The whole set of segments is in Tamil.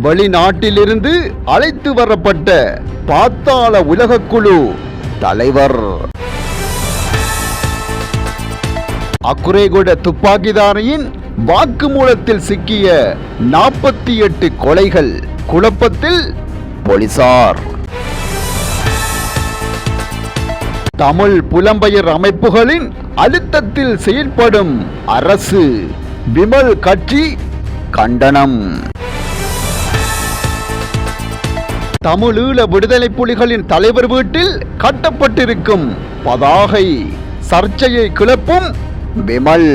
வெளிநாட்டிலிருந்து அழைத்து வரப்பட்ட பாத்தாள உலகக்குழு தலைவர். அக்குரேகொட துப்பாக்கிதாரியின் வாக்குமூலத்தில் சிக்கிய 48 கொலைகள், குழப்பத்தில் போலீசார். தமிழ் புலம்பெயர் அமைப்புகளின் அழுத்தத்தில் செயல்படும் அரசு, விமல் கட்சி கண்டனம். தமிழீழ விடுதலை புலிகளின் தலைவர் வீட்டில் கட்டப்பட்டிருக்கும் பதாகை சர்ச்சையை கிளப்பும் விமல்.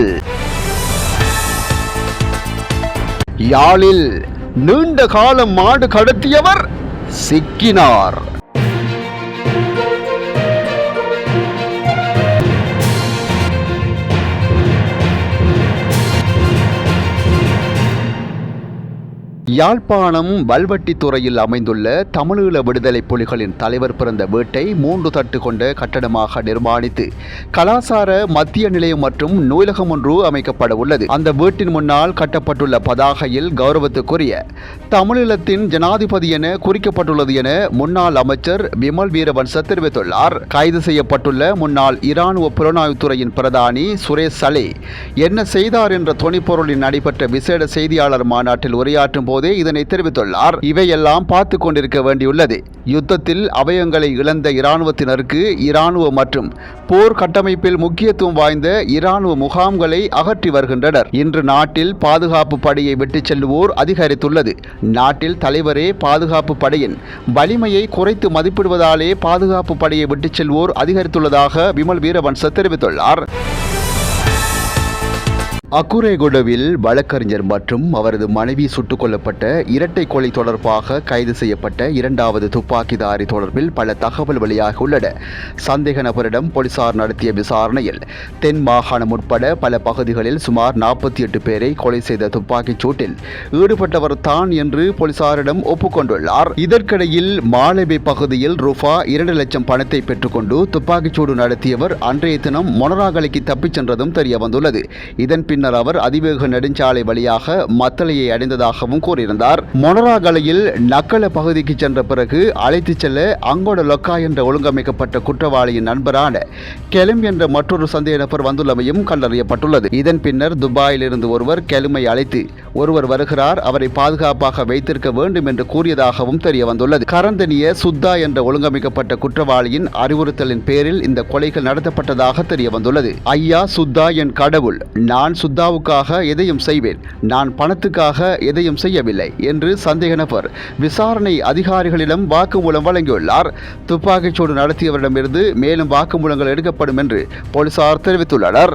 யாழில் நீண்ட காலம் மாடு கடத்தியவர் சிக்கினார். யாழ்ப்பாணம் வல்வெட்டித்துறையில் அமைந்துள்ள தமிழீழ விடுதலை புலிகளின் தலைவர் பிறந்த வீட்டை 3 தட்டு கொண்ட கட்டடமாக நிர்மாணித்து கலாசார மத்திய நிலையம் மற்றும் நூலகம் ஒன்று அமைக்கப்பட உள்ளது. அந்த வீட்டின் முன்னால் கட்டப்பட்டுள்ள பதாகையில் கௌரவத்துக்குரிய தமிழீழத்தின் ஜனாதிபதி என குறிக்கப்பட்டுள்ளது என முன்னாள் அமைச்சர் விமல் வீரவன்ச தெரிவித்துள்ளார். கைது செய்யப்பட்டுள்ள முன்னாள் இராணுவ புலனாய்வுத்துறையின் பிரதானி சுரேஷ் சலே என்ன செய்தார் என்ற துணிப்பொருளில் நடைபெற்ற விசேட செய்தியாளர் மாநாட்டில் உரையாற்றும் போது இதனை தெரிவித்துள்ளார். இவையெல்லாம் பார்த்து கொண்டிருக்க வேண்டியுள்ளது. யுத்தத்தில் அவயங்களை இழந்த இராணுவத்தினருக்கு இராணுவ மற்றும் போர் கட்டமைப்பில் முக்கியத்துவம் வாய்ந்த இராணுவ முகாம்களை அகற்றி வருகின்றனர். இன்று நாட்டில் பாதுகாப்பு படையை விட்டுச் செல்லுவோர் அதிகரித்துள்ளது. நாட்டில் தலைவரே பாதுகாப்பு படையின் வலிமையை குறைத்து மதிப்பிடுவதாலே பாதுகாப்பு படையை விட்டுச் செல்வோர் அதிகரித்துள்ளதாக விமல் வீரவன்ச தெரிவித்துள்ளார். அக்குரேகொடவில் வழக்கறிஞர் மற்றும் அவரது மனைவி சுட்டுக் கொல்லப்பட்ட இரட்டை கொலை தொடர்பாக கைது செய்யப்பட்ட 2வது துப்பாக்கிதாரி தொடர்பில் பல தகவல் வெளியாகியுள்ளன. சந்தேக நபரிடம் போலீசார் நடத்திய விசாரணையில் தென் மாகாணம் உட்பட பல பகுதிகளில் சுமார் 48 பேரை கொலை செய்த துப்பாக்கிச் சூட்டில் ஈடுபட்டவர் தான் என்று போலீசாரிடம் ஒப்புக்கொண்டுள்ளார். இதற்கிடையில் மாலபே பகுதியில் ரூபா 2 லட்சம் பணத்தை பெற்றுக்கொண்டு துப்பாக்கிச்சூடு நடத்தியவர் அன்றைய தினம் மொனராகலைக்கு தப்பிச் சென்றதும் தெரியவந்துள்ளது. இதன் பின்னர் அவர் அதிவேக நெடுஞ்சாலை வழியாக மத்தளையை அடைந்ததாகவும் கூறியிருந்தார். மொனராகலையில் நக்கல பகுதிக்கு சென்ற பிறகு அழைத்துச் செல்ல அங்கோட லொக்கா என்ற ஒழுங்கமைக்கப்பட்ட குற்றவாளியின் நண்பரான கெலும் என்ற மற்றொரு சந்தேக நபர் வந்துள்ளமையும் கண்டறியப்பட்டுள்ளது. இதன் பின்னர் துபாயில் இருந்து ஒருவர் கெலுமை அழைத்து ஒருவர் வருகிறார், அவரை பாதுகாப்பாக வைத்திருக்க வேண்டும் என்று கூறியதாகவும் தெரிய வந்துள்ளது. கரந்தனிய சுத்தா என்ற ஒழுங்கமைக்கப்பட்ட குற்றவாளியின் அறிவுறுத்தலின் பேரில் இந்த கொலைகள் நடத்தப்பட்டதாக தெரிய வந்துள்ளது. ஐயா சுத்தா என் கடவுள், நான் சுத்தாவுக்காக எதையும் செய்வேன், நான் பணத்துக்காக எதையும் செய்யவில்லை என்று சந்தேக நபர் விசாரணை அதிகாரிகளிடம் வாக்குமூலம் வழங்கியுள்ளார். துப்பாக்கிச்சூடு நடத்தியவரிடமிருந்து மேலும் வாக்குமூலங்கள் எடுக்கப்படும் என்று போலீசார் தெரிவித்துள்ளனர்.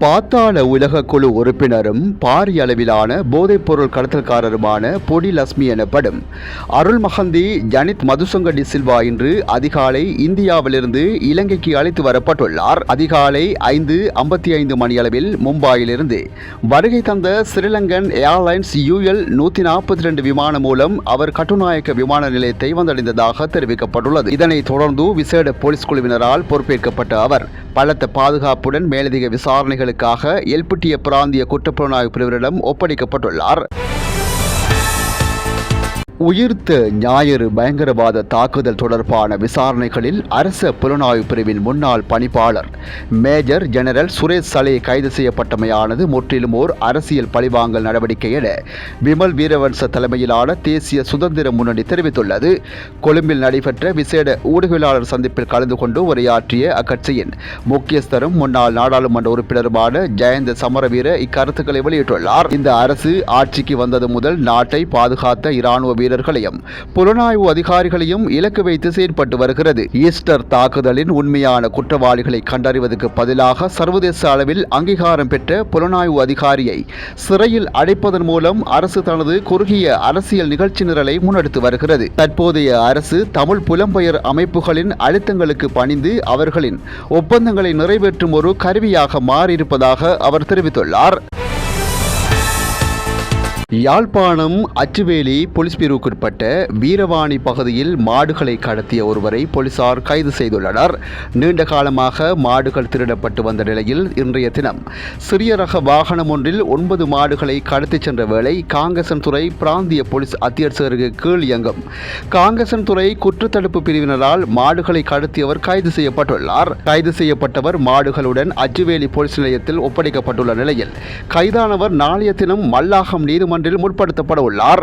பாத்தாள உலக குழு உறுப்பினரும் பாரிய அளவிலான போதைப்பொருள் கடத்தல்காரருமான பொடி லட்சுமி எனப்படும் அருள் மகந்தி ஜனித் மதுசங்க டி சில்வா இன்று அதிகாலை இந்தியாவிலிருந்து இலங்கைக்கு அழைத்து வரப்பட்டுள்ளார். அதிகாலை 5:55 மணியளவில் மும்பாயிலிருந்து வருகை தந்த ஸ்ரீலங்கன் ஏர்லைன்ஸ் UL 142 விமானம் மூலம் அவர் கட்டுநாயக்க விமான நிலையத்தை வந்தடைந்ததாக தெரிவிக்கப்பட்டுள்ளது. இதனைத் தொடர்ந்து விசேட போலீஸ் குழுவினரால் பொறுப்பேற்கப்பட்ட அவர் பலத்த பாதுகாப்புடன் மேலதிக விசாரணைகளுக்காக எல்பிட்டிய பிராந்திய குற்றப்புலனாய்வு பிரிவினரிடம் ஒப்படைக்கப்பட்டுள்ளார். உயிர்த்த ஞாயிறு பயங்கரவாத தாக்குதல் தொடர்பான விசாரணைகளில் அரச புலனாய்வு பிரிவின் முன்னாள் பணிப்பாளர் மேஜர் ஜெனரல் சுரேஷ் சலே கைது செய்யப்பட்டமையானது முற்றிலும் ஓர் அரசியல் பழிவாங்கல் நடவடிக்கை என விமல் வீரவன்ச தலைமையிலான தேசிய சுதந்திர முன்னணி தெரிவித்துள்ளது. கொழும்பில் நடைபெற்ற விசேட ஊடகவியலாளர் சந்திப்பில் கலந்து கொண்டு உரையாற்றிய அக்கட்சியின் முக்கியஸ்தரும் முன்னாள் நாடாளுமன்ற உறுப்பினருமான ஜெயந்த சமரவீர இக்கருத்துக்களை வெளியிட்டுள்ளார். இந்த அரசு ஆட்சிக்கு வந்தது முதல் நாட்டை பாதுகாத்த இராணுவ வீரர்களையும் புலனாய்வு அதிகாரிகளையும் இலக்கு வைத்து செயற்பட்டு வருகிறது. ஈஸ்டர் தாக்குதலின் உண்மையான குற்றவாளிகளை கண்டறிவதற்கு பதிலாக சர்வதேச அளவில் அங்கீகாரம் பெற்ற புலனாய்வு அதிகாரியை சிறையில் அடைப்பதன் மூலம் அரசு தனது குறுகிய அரசியல் நிகழ்ச்சி நிரலை முன்னெடுத்து வருகிறது. தற்போதைய அரசு தமிழ் புலம்பெயர் அமைப்புகளின் அழுத்தங்களுக்கு பணிந்து அவர்களின் ஒப்பந்தங்களை நிறைவேற்றும் ஒரு கருவியாக மாறியிருப்பதாக அவர் தெரிவித்துள்ளார். யாழ்ப்பாணம் அச்சுவேலி போலீஸ் பிரிவுக்குட்பட்ட வீரவாணி பகுதியில் மாடுகளை கடத்திய ஒருவரை போலீசார் கைது செய்துள்ளனர். நீண்ட காலமாக மாடுகள் திருடப்பட்டு வந்த நிலையில் இன்றைய தினம் சிறிய ரக வாகனம் ஒன்றில் 9 மாடுகளை கடத்திச் சென்ற வேளை காங்கேசன்துறை பிராந்திய போலீஸ் அத்தியட்சகருக்கு கீழ் இயங்கும் காங்கேசன்துறை குற்றத்தடுப்பு பிரிவினரால் மாடுகளை கடத்தியவர் கைது செய்யப்பட்டுள்ளார். கைது செய்யப்பட்டவர் மாடுகளுடன் அச்சுவேலி போலீஸ் நிலையத்தில் ஒப்படைக்கப்பட்டுள்ள நிலையில் கைதானவர் நாளைய தினம் மல்லாகம் நீதிமன்றில் முற்படுத்தப்பட உள்ளார்.